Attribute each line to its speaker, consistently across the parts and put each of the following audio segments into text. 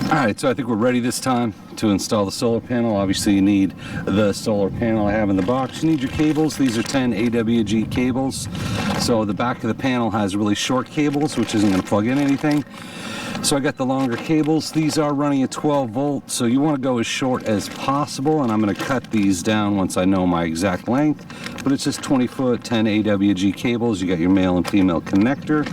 Speaker 1: Alright, so I think we're ready this time to install the solar panel. Obviously you need the solar panel I have in the box. You need your cables. These are 10 AWG cables. So the back of the panel has really short cables, which isn't going to plug in anything. So I got the longer cables. These are running at 12 volt, so you want to go as short as possible, and I'm going to cut these down once I know my exact length. But it's just 20-foot, 10 AWG cables. You got your male and female connector.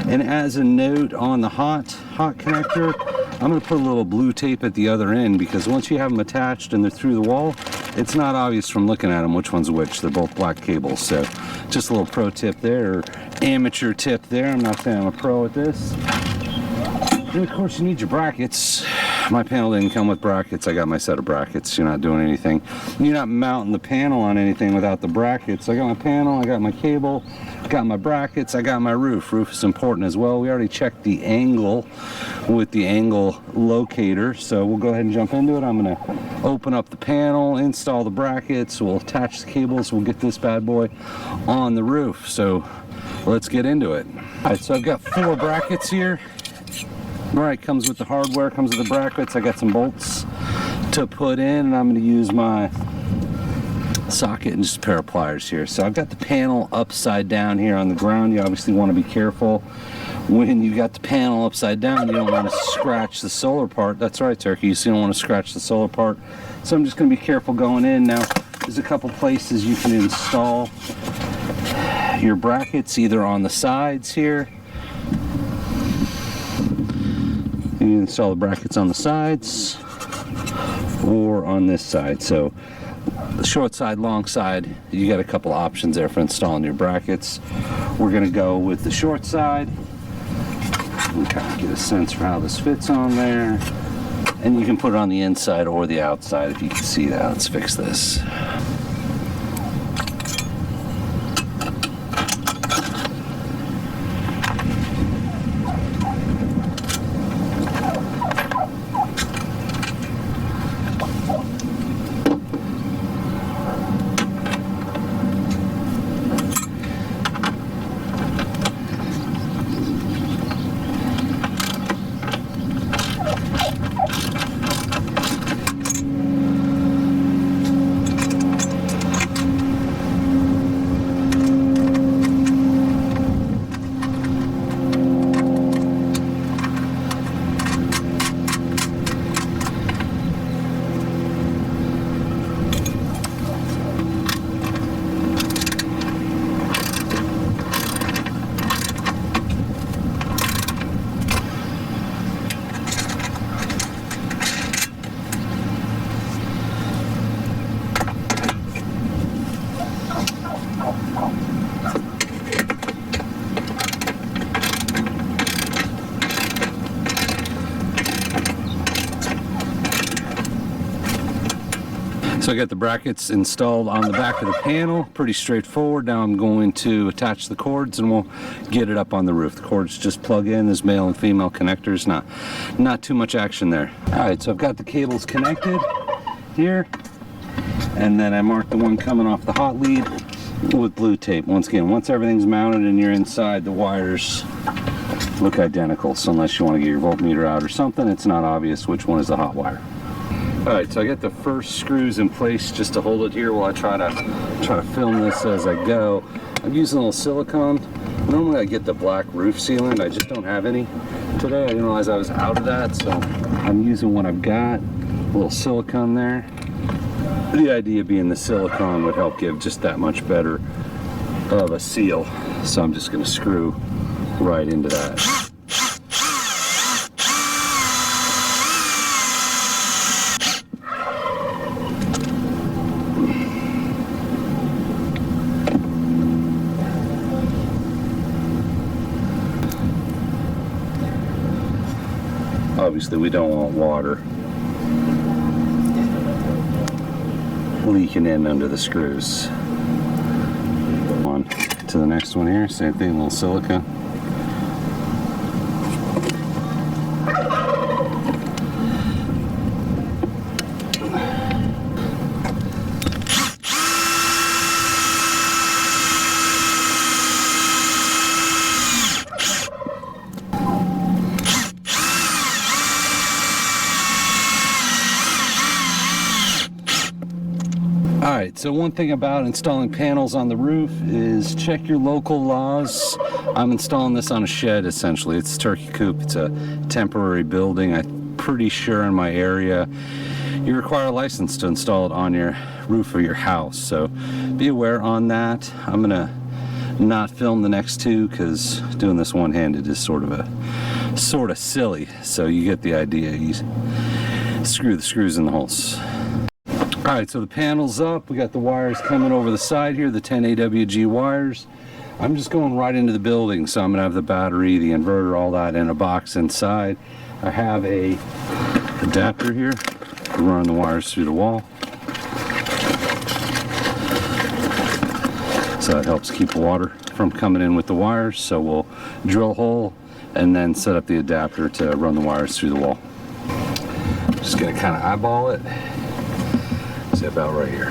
Speaker 1: And as a note on the hot connector, I'm going to put a little blue tape at the other end, because once you have them attached and they're through the wall, it's not obvious from looking at them which one's which. They're both black cables. So just a little pro tip there, or amateur tip there. I'm not saying I'm a pro at this. And of course you need your brackets. My panel didn't come with brackets. I got my set of brackets. You're not doing anything. You're not mounting the panel on anything without the brackets. I got my panel, I got my cable, got my brackets, I got my roof. Roof is important as well. We already checked the angle with the angle locator, so we'll go ahead and jump into it. I'm going to open up the panel, install the brackets, we'll attach the cables, we'll get this bad boy on the roof. So let's get into it. Alright, so I've got 4 brackets here. Alright, comes with the hardware, comes with the brackets. I got some bolts to put in, and I'm going to use my socket and just a pair of pliers here. So I've got the panel upside down here on the ground. You obviously want to be careful when you got the panel upside down. You don't want to scratch the solar part. That's right, Turkey, you don't want to scratch the solar part. So I'm just going to be careful going in. Now there's a couple places you can install your brackets, either on the sides here. You install the brackets on the sides or on this side. So the short side, long side, you got a couple options there for installing your brackets. We're going to go with the short side and kind of get a sense for how this fits on there. And you can put it on the inside or the outside if you can see that. Let's fix this. So I got the brackets installed on the back of the panel, pretty straightforward. Now I'm going to attach the cords and we'll get it up on the roof. The cords just plug in, there's male and female connectors, not too much action there. Alright, so I've got the cables connected here, and then I marked the one coming off the hot lead with blue tape. Once again, once everything's mounted and you're inside, the wires look identical, so unless you want to get your voltmeter out or something, it's not obvious which one is the hot wire. Alright, so I got the first screws in place just to hold it here while I try to film this as I go. I'm using a little silicone. Normally I get the black roof sealant, I just don't have any today. I didn't realize I was out of that, so I'm using what I've got. A little silicone there. The idea being the silicone would help give just that much better of a seal. So I'm just going to screw right into that. Obviously we don't want water leaking in under the screws. On to the next one here, same thing, a little silica. Alright, so one thing about installing panels on the roof is check your local laws. I'm installing this on a shed essentially. It's a turkey coop, it's a temporary building. I'm pretty sure in my area you require a license to install it on your roof of your house. So be aware on that. I'm gonna not film the next two because doing this one-handed is sort of silly. So you get the idea. You screw the screws in the holes. Alright, so the panel's up. We got the wires coming over the side here, the 10 AWG wires. I'm just going right into the building, so I'm going to have the battery, the inverter, all that in a box inside. I have a adapter here to run the wires through the wall. So that helps keep water from coming in with the wires. So we'll drill a hole and then set up the adapter to run the wires through the wall. Just going to kind of eyeball it. About right here.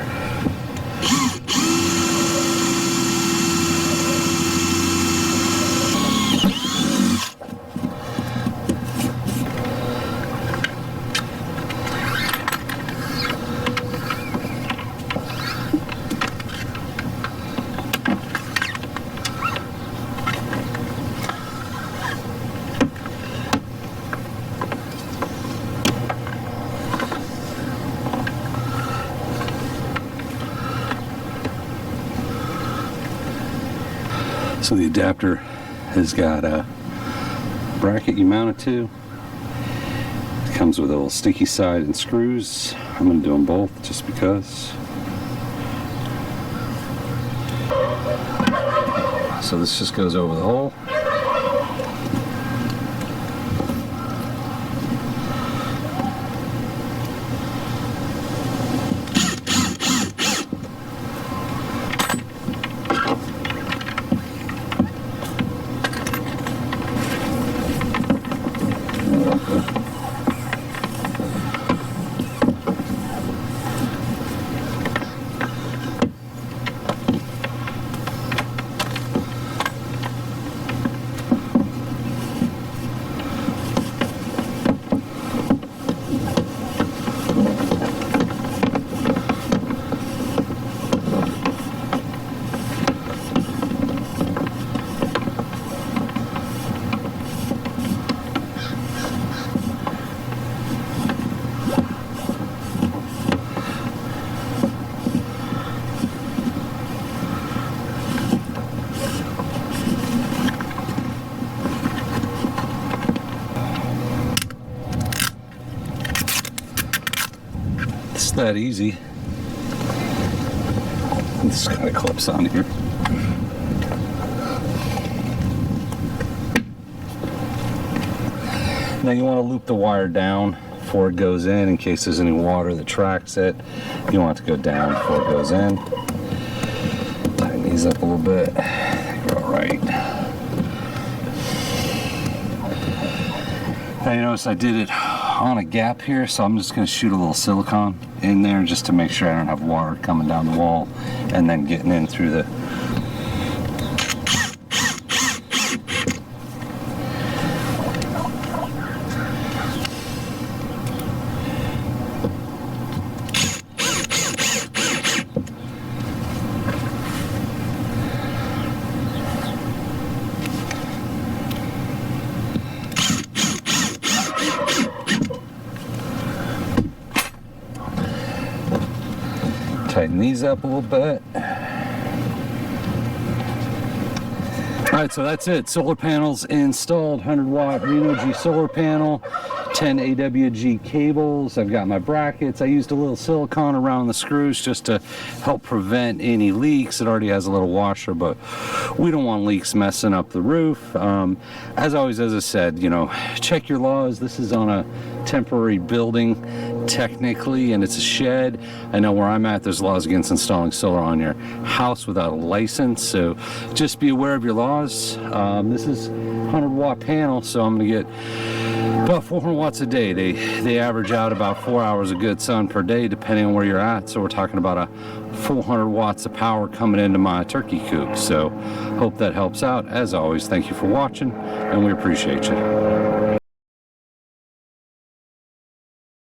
Speaker 1: So the adapter has got a bracket you mount it to. It comes with a little sticky side and screws. I'm going to do them both just because. So this just goes over the hole. It's that easy. This kind of clips on here. Now you want to loop the wire down before it goes in case there's any water that tracks it. You want it to go down before it goes in. Tighten these up a little bit. Go right. Now you notice I did it on a gap here, so I'm just going to shoot a little silicone in there just to make sure I don't have water coming down the wall and then getting in through the tighten these up a little bit. Alright, so that's it. Solar panels installed, 100 watt Renogy solar panel, 10 AWG cables. I've got my brackets. I used a little silicone around the screws just to help prevent any leaks. It already has a little washer, but we don't want leaks messing up the roof. As always, as I said, you know, check your laws. This is on a temporary building technically, and it's a shed. I know where I'm at, there's laws against installing solar on your house without a license, so just be aware of your laws. This is 100 watt panel, so I'm gonna get about 400 watts a day. They average out about 4 hours of good sun per day depending on where you're at, so we're talking about a 400 watts of power coming into my turkey coop. So hope that helps out. As always, thank you for watching, and we appreciate you.